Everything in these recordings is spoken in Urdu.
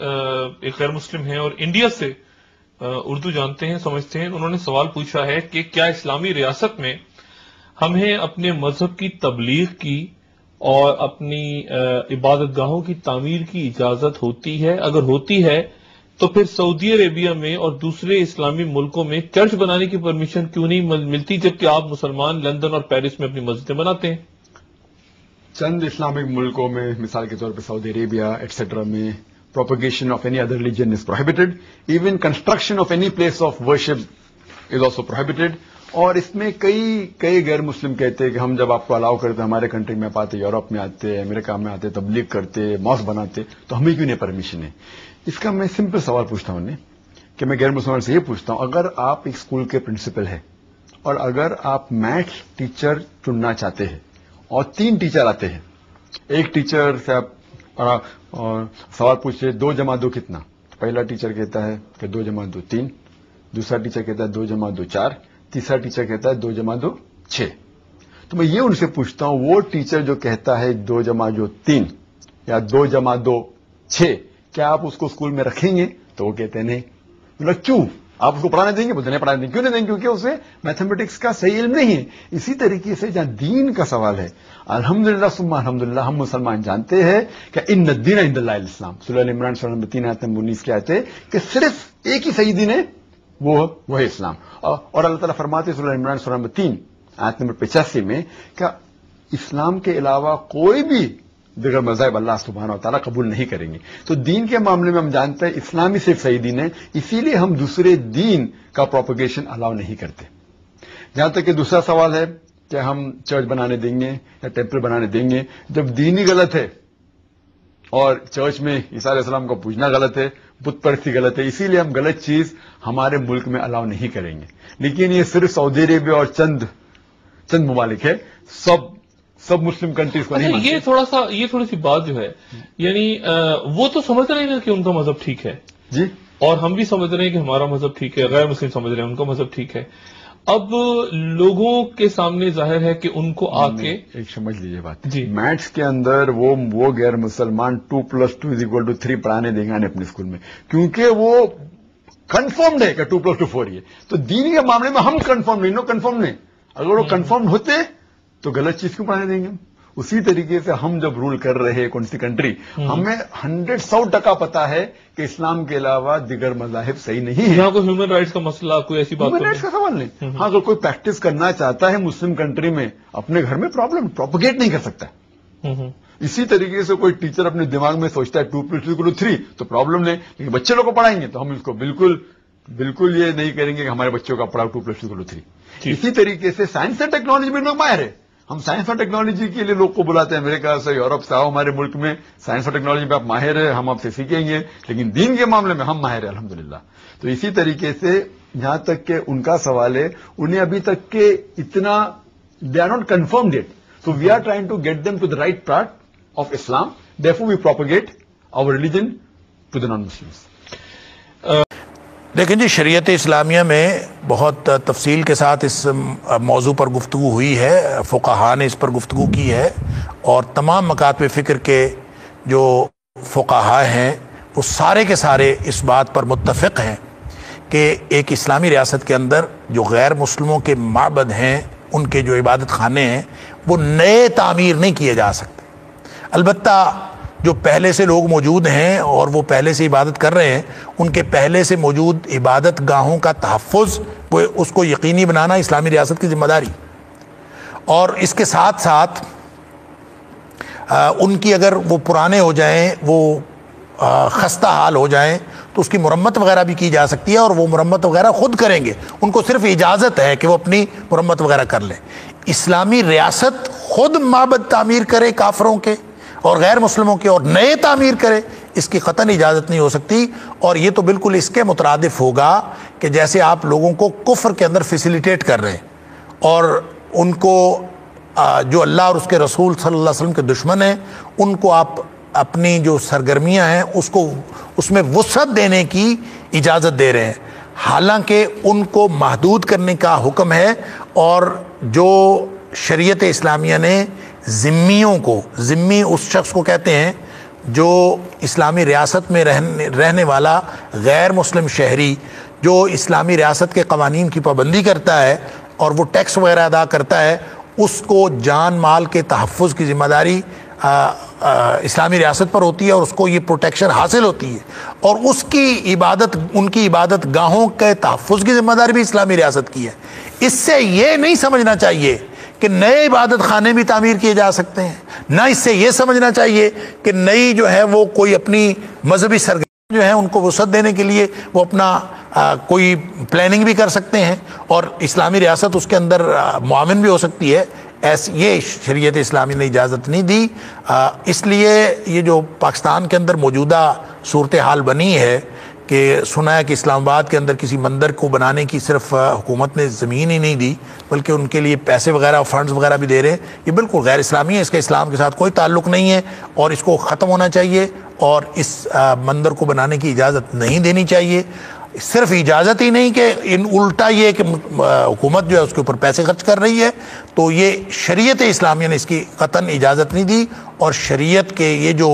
ایک غیر مسلم ہیں اور انڈیا سے اردو جانتے ہیں، سمجھتے ہیں. انہوں نے سوال پوچھا ہے کہ کیا اسلامی ریاست میں ہمیں اپنے مذہب کی تبلیغ کی اور اپنی عبادت گاہوں کی تعمیر کی اجازت ہوتی ہے؟ اگر ہوتی ہے تو پھر سعودی عربیہ میں اور دوسرے اسلامی ملکوں میں چرچ بنانے کی پرمیشن کیوں نہیں ملتی، جبکہ آپ مسلمان لندن اور پیرس میں اپنی مسجدیں بناتے ہیں؟ چند اسلامک ملکوں میں، مثال کے طور پہ سعودی عربیہ ایٹسٹرا میں، propagation of any other religion is prohibited. Even construction of any place of worship is also prohibited. اور اس میں کئی غیر مسلم کہتے ہیں کہ ہم جب آپ کو الاؤ کرتے ہمارے کنٹری میں آتے، یورپ میں آتے، امریکہ میں آتے، تبلیغ کرتے، ماسک بناتے، تو ہمیں کیوں نہیں پرمیشن ہے؟ اس کا میں سمپل سوال پوچھتا ہوں کہ میں غیر مسلمان سے یہ پوچھتا ہوں، اگر آپ ایک اسکول کے پرنسپل ہیں اور اگر آپ میتھس ٹیچر چننا چاہتے ہیں اور 3 ٹیچر آتے ہیں، ایک ٹیچر سے آپ سوال پوچھے 2 × 2 کتنا؟ پہلا ٹیچر کہتا ہے کہ 2 × 2 3، دوسرا ٹیچر کہتا ہے 2 × 2 4، تیسرا ٹیچر کہتا ہے 2 × 2 6. تو میں یہ ان سے پوچھتا ہوں، وہ ٹیچر جو کہتا ہے 2 × 3 یا 2 × 2 6، کیا آپ اس کو اسکول میں رکھیں گے؟ تو وہ کہتے ہیں نہیں. مطلب کیوں؟ آپ اس کو پڑھانے دیں گے؟ بولتے نہیں پڑھانے دیں گے. کیوں نہیں دیں گے؟ کیونکہ اسے میتھمیٹکس کا صحیح علم نہیں ہے. اسی طریقے سے جہاں دین کا سوال ہے، الحمدللہ ثم الحمدللہ ہم مسلمان جانتے ہیں کہ ان الدین عند اللہ الاسلام. سورہ عمران سورہ نمبر 3 آیت نمبر 19 کے آیت ہے کہ صرف ایک ہی صحیح دین ہے، وہ ہے اسلام. اور اللہ تعالیٰ فرماتے ہیں سورہ عمران سورہ نمبر 3 آیت نمبر 85 میں کہ اسلام کے علاوہ کوئی بھی دیگر مذہب اللہ سبحانہ و تعالیٰ قبول نہیں کریں گے. تو دین کے معاملے میں ہم جانتے ہیں اسلامی صرف صحیح دین ہے، اسی لیے ہم دوسرے دین کا پروپیگیشن الاؤ نہیں کرتے. جہاں تک کہ دوسرا سوال ہے کہ ہم چرچ بنانے دیں گے یا ٹیمپل بنانے دیں گے، جب دین ہی غلط ہے اور چرچ میں عیسیٰ علیہ السلام کو پوجنا غلط ہے، بت پرستی غلط ہے، اسی لیے ہم غلط چیز ہمارے ملک میں الاؤ نہیں کریں گے. لیکن یہ صرف سعودی عربیہ اور چند ممالک ہے، سب مسلم کنٹریز کو نہیں مانتے. یہ تھوڑی سی بات جو ہے، یعنی وہ تو سمجھ رہے ہیں کہ ان کا مذہب ٹھیک ہے جی، اور ہم بھی سمجھ رہے ہیں کہ ہمارا مذہب ٹھیک ہے، غیر مسلم سمجھ رہے ہیں ان کا مذہب ٹھیک ہے. اب لوگوں کے سامنے ظاہر ہے کہ ان کو آ کے ایک سمجھ لیجیے بات جی، میتھس کے اندر وہ غیر مسلمان 2 + 2 = 3 پڑھانے دیں گے اپنے اسکول میں، کیونکہ وہ کنفرمڈ ہے کہ 2 + 2 4 ہے. تو دین کے معاملے میں ہم کنفرم نہیں. اگر وہ کنفرم ہوتے تو غلط چیز کیوں پڑھانے دیں گے؟ اسی طریقے سے ہم جب رول کر رہے ہیں کون سی کنٹری، ہمیں 100% پتا ہے کہ اسلام کے علاوہ دیگر مذاہب صحیح نہیں ہے. یہاں کوئی ہیومن رائٹس کا مسئلہ، کوئی ایسی بات ہیومن رائٹس کا سوال نہیں. ہاں، اگر کوئی پریکٹس کرنا چاہتا ہے مسلم کنٹری میں اپنے گھر میں پروپیگیٹ نہیں کر سکتا. اسی طریقے سے کوئی ٹیچر اپنے دماغ میں سوچتا ہے 2 + 2 = 3 تو پرابلم نہیں، لیکن بچے لوگ کو پڑھائیں گے تو ہم اس کو بالکل یہ نہیں کریں گے کہ ہمارے بچوں کا پڑھاؤ 2 + 2 = 3. اسی طریقے سے سائنس اینڈ ٹیکنالوجی میں لوگ ماہر ہے. ہم سائنس اور ٹیکنالوجی کے لیے لوگ کو بلاتے ہیں امریکہ سے، یورپ سے، آؤ ہمارے ملک میں سائنس اور ٹیکنالوجی پہ آپ ماہر ہیں، ہم آپ سے سیکھیں گے. لیکن دین کے معاملے میں ہم ماہر ہیں الحمدللہ. تو اسی طریقے سے جہاں تک کہ ان کا سوال ہے، انہیں ابھی تک کہ اتنا they are not confirmed it. So we are trying to get them to the right part of Islam. Therefore we propagate our religion to the non Muslims. لیکن جی، شریعت اسلامیہ میں بہت تفصیل کے ساتھ اس موضوع پر گفتگو ہوئی ہے، فقہاء نے اس پر گفتگو کی ہے، اور تمام مکاتب فکر کے جو فقہاء ہیں وہ سارے کے سارے اس بات پر متفق ہیں کہ ایک اسلامی ریاست کے اندر جو غیر مسلموں کے معبد ہیں، ان کے جو عبادت خانے ہیں، وہ نئے تعمیر نہیں کیے جا سکتے. البتہ جو پہلے سے لوگ موجود ہیں اور وہ پہلے سے عبادت کر رہے ہیں، ان کے پہلے سے موجود عبادت گاہوں کا تحفظ، وہ اس کو یقینی بنانا اسلامی ریاست کی ذمہ داری. اور اس کے ساتھ ساتھ ان کی اگر وہ پرانے ہو جائیں، وہ خستہ حال ہو جائیں، تو اس کی مرمت وغیرہ بھی کی جا سکتی ہے، اور وہ مرمت وغیرہ خود کریں گے. ان کو صرف اجازت ہے کہ وہ اپنی مرمت وغیرہ کر لیں. اسلامی ریاست خود معبد تعمیر کرے کافروں کے اور غیر مسلموں کے اور نئے تعمیر کرے، اس کی قطعاً اجازت نہیں ہو سکتی. اور یہ تو بالکل اس کے مترادف ہوگا کہ جیسے آپ لوگوں کو کفر کے اندر فیسیلیٹیٹ کر رہے ہیں، اور ان کو جو اللہ اور اس کے رسول صلی اللہ علیہ وسلم کے دشمن ہیں، ان کو آپ اپنی جو سرگرمیاں ہیں اس میں وسعت دینے کی اجازت دے رہے ہیں، حالانکہ ان کو محدود کرنے کا حکم ہے. اور جو شریعت اسلامیہ نے ذمیوں کو، ذمی اس شخص کو کہتے ہیں جو اسلامی ریاست میں رہنے والا غیر مسلم شہری جو اسلامی ریاست کے قوانین کی پابندی کرتا ہے اور وہ ٹیکس وغیرہ ادا کرتا ہے، اس کو جان مال کے تحفظ کی ذمہ داری اسلامی ریاست پر ہوتی ہے اور اس کو یہ پروٹیکشن حاصل ہوتی ہے، اور اس کی عبادت، ان کی عبادت گاہوں کے تحفظ کی ذمہ داری بھی اسلامی ریاست کی ہے۔ اس سے یہ نہیں سمجھنا چاہیے کہ نئے عبادت خانے بھی تعمیر کیے جا سکتے ہیں، نہ اس سے یہ سمجھنا چاہیے کہ نئی جو ہے وہ کوئی اپنی مذہبی سرگرمی جو ہے ان کو وسعت دینے کے لیے وہ اپنا کوئی پلاننگ بھی کر سکتے ہیں اور اسلامی ریاست اس کے اندر معاون بھی ہو سکتی ہے۔ یہ شریعت اسلامی نے اجازت نہیں دی۔ اس لیے یہ جو پاکستان کے اندر موجودہ صورتحال بنی ہے کہ سنا ہے کہ اسلام آباد کے اندر کسی مندر کو بنانے کی صرف حکومت نے زمین ہی نہیں دی بلکہ ان کے لیے پیسے وغیرہ فنڈز وغیرہ بھی دے رہے ہیں، یہ بالکل غیر اسلامی ہے، اس کا اسلام کے ساتھ کوئی تعلق نہیں ہے اور اس کو ختم ہونا چاہیے اور اس مندر کو بنانے کی اجازت نہیں دینی چاہیے۔ صرف اجازت ہی نہیں کہ الٹا یہ کہ حکومت جو ہے اس کے اوپر پیسے خرچ کر رہی ہے، تو یہ شریعت اسلامیہ نے اس کی قطعاً اجازت نہیں دی، اور شریعت کے یہ جو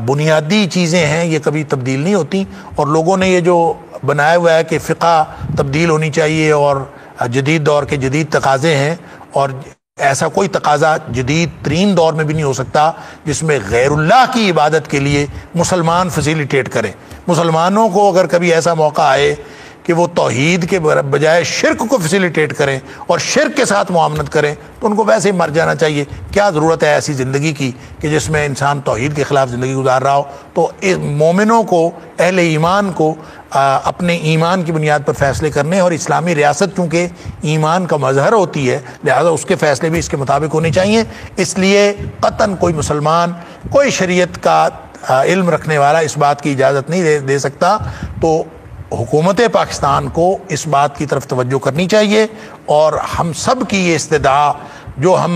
بنیادی چیزیں ہیں یہ کبھی تبدیل نہیں ہوتی، اور لوگوں نے یہ جو بنایا ہوا ہے کہ فقہ تبدیل ہونی چاہیے اور جدید دور کے جدید تقاضے ہیں، اور ایسا کوئی تقاضا جدید ترین دور میں بھی نہیں ہو سکتا جس میں غیر اللہ کی عبادت کے لیے مسلمان فیسیلیٹیٹ کریں۔ مسلمانوں کو اگر کبھی ایسا موقع آئے کہ وہ توحید کے بجائے شرک کو فیسیلیٹیٹ کریں اور شرک کے ساتھ معاملت کریں تو ان کو ویسے ہی مر جانا چاہیے۔ کیا ضرورت ہے ایسی زندگی کی کہ جس میں انسان توحید کے خلاف زندگی گزار رہا ہو؟ تو مومنوں کو، اہل ایمان کو اپنے ایمان کی بنیاد پر فیصلے کرنے، اور اسلامی ریاست چونکہ ایمان کا مظہر ہوتی ہے لہذا اس کے فیصلے بھی اس کے مطابق ہونے چاہیے۔ اس لیے قطعاً کوئی مسلمان، کوئی شریعت کا علم رکھنے والا اس بات کی اجازت نہیں دے سکتا۔ تو حکومت پاکستان کو اس بات کی طرف توجہ کرنی چاہیے، اور ہم سب کی یہ استدعا، جو ہم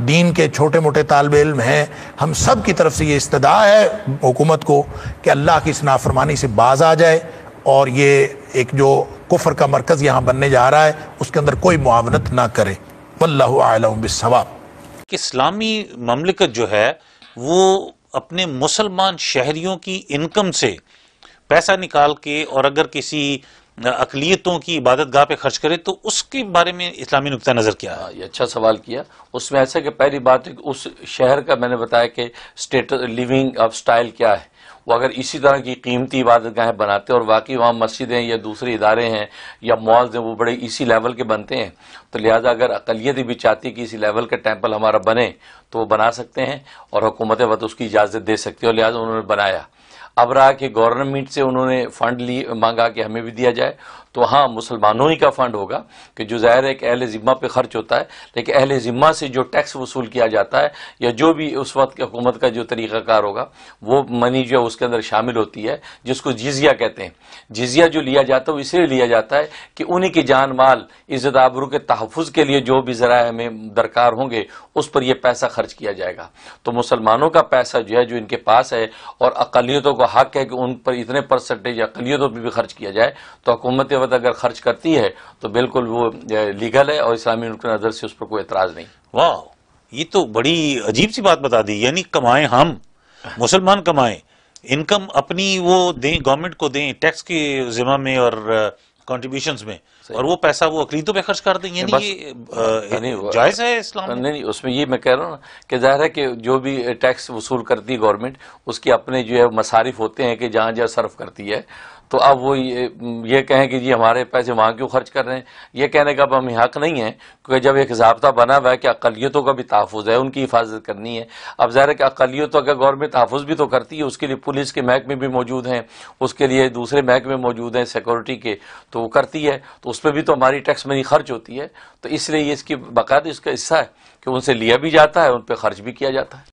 دین کے چھوٹے موٹے طالب علم ہیں، ہم سب کی طرف سے یہ استدعا ہے حکومت کو کہ اللہ کی اس نافرمانی سے باز آ جائے، اور یہ ایک جو کفر کا مرکز یہاں بننے جا رہا ہے اس کے اندر کوئی معاونت نہ کرے۔ واللہ اعلم بالصواب۔ کہ اسلامی مملکت جو ہے وہ اپنے مسلمان شہریوں کی انکم سے پیسہ نکال کے اور اگر کسی اقلیتوں کی عبادت گاہ پہ خرچ کرے تو اس کے بارے میں اسلامی نقطہ نظر کیا ہے؟ یہ اچھا سوال کیا۔ اس میں ایسا کہ پہلی بات اس شہر کا میں نے بتایا کہ اسٹیٹس لیونگ آف سٹائل کیا ہے، وہ اگر اسی طرح کی قیمتی عبادت گاہیں بناتے اور واقعی وہاں مسجدیں یا دوسرے ادارے ہیں یا مالز ہیں وہ بڑے اسی لیول کے بنتے ہیں، تو لہٰذا اگر اقلیت بھی چاہتی ہے کہ اسی لیول کا ٹیمپل ہمارا بنے تو وہ بنا سکتے ہیں اور حکومت وقت اس کی اجازت دے سکتی ہے، اور لہٰذا انہوں نے بنایا۔ اب رہا کہ گورنمنٹ سے انہوں نے فنڈ مانگا کہ ہمیں بھی دیا جائے، تو ہاں مسلمانوں ہی کا فنڈ ہوگا کہ جو ظاہر ہے کہ اہل ذمہ پہ خرچ ہوتا ہے، لیکن اہل ذمہ سے جو ٹیکس وصول کیا جاتا ہے یا جو بھی اس وقت کی حکومت کا جو طریقہ کار ہوگا وہ منی جو اس کے اندر شامل ہوتی ہے، جس کو جزیہ کہتے ہیں۔ جزیہ جو لیا جاتا ہے وہ اس لیے لیا جاتا ہے کہ انہی کی جان مال، عزت آبرو کے تحفظ کے لیے جو بھی ذرائع ہمیں درکار ہوں گے اس پر یہ پیسہ خرچ کیا جائے گا۔ تو مسلمانوں کا پیسہ جو ہے جو ان کے پاس ہے، اور اقلیتوں کو حق ہے کہ ان پر اتنے پرسنٹیج اقلیتوں پہ بھی خرچ کیا جائے، تو حکومت وقت اگر خرچ کرتی ہے تو بالکل وہ لیگل ہے اور اسلامی نقطہ نظر سے اس پر کوئی اعتراض نہیں۔ واہ، یہ تو بڑی عجیب سی بات بتا دی، یعنی کمائیں ہم مسلمان، کمائیں انکم اپنی وہ دیں، گورنمنٹ کو دیں ٹیکس کے ذمہ میں اور کنٹریبیوشنز میں، اور وہ پیسہ وہ اقلیتوں پہ خرچ کر دیں، یعنی یہ جائز ہے اسلام میں؟ نہیں، اس میں یہ میں کہہ رہا ہوں نا کہ ظاہر ہے کہ جو بھی ٹیکس وصول کرتی ہے گورنمنٹ اس کے اپنے جو ہے مصارف ہوتے ہیں کہ جہاں جہاں صرف کرتی ہے، تو اب وہ یہ کہیں کہ جی ہمارے پیسے وہاں کیوں خرچ کر رہے ہیں، یہ کہنے کا اب ہمیں حق نہیں ہے، کیونکہ جب ایک ضابطہ بنا ہوا ہے کہ اقلیتوں کا بھی تحفظ ہے، ان کی حفاظت کرنی ہے۔ اب ظاہر ہے کہ اقلیتوں کا گورنمنٹ تحفظ بھی تو کرتی ہے، اس کے لیے پولیس کے محکمے بھی موجود ہیں، اس کے لیے دوسرے محکمے موجود ہیں سیکورٹی کے، تو وہ کرتی ہے، تو اس پہ بھی تو ہماری ٹیکس منی خرچ ہوتی ہے، تو اس لیے یہ اس کی باقاعدہ اس کا حصہ ہے کہ ان سے لیا بھی جاتا ہے، ان پہ خرچ بھی کیا جاتا ہے۔